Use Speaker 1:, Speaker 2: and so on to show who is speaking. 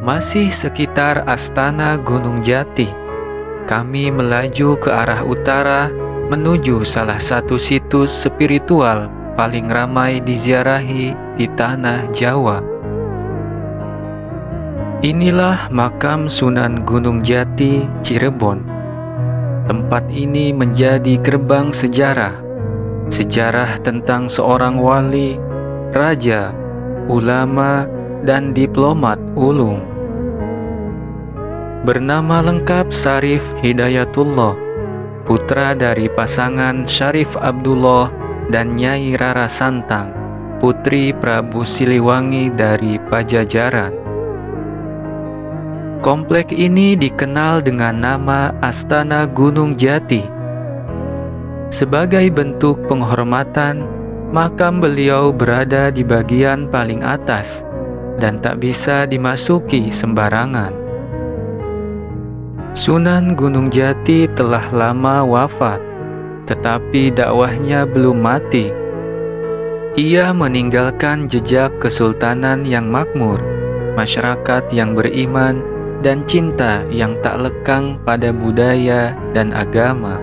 Speaker 1: Masih sekitar Astana Gunung Jati, kami melaju ke arah utara menuju salah satu situs spiritual paling ramai diziarahi di tanah Jawa. Inilah makam Sunan Gunung Jati, Cirebon. Tempat ini menjadi gerbang sejarah tentang seorang wali, raja, ulama, dan diplomat ulung. Bernama lengkap Syarif Hidayatullah, putra dari pasangan Syarif Abdullah dan Nyai Rara Santang, putri Prabu Siliwangi dari Pajajaran. Komplek ini dikenal dengan nama Astana Gunung Jati. Sebagai bentuk penghormatan, makam beliau berada di bagian paling atas dan tak bisa dimasuki sembarangan. Sunan Gunung Jati telah lama wafat, tetapi dakwahnya belum mati. Ia meninggalkan jejak kesultanan yang makmur, masyarakat yang beriman, dan cinta yang tak lekang pada budaya dan agama.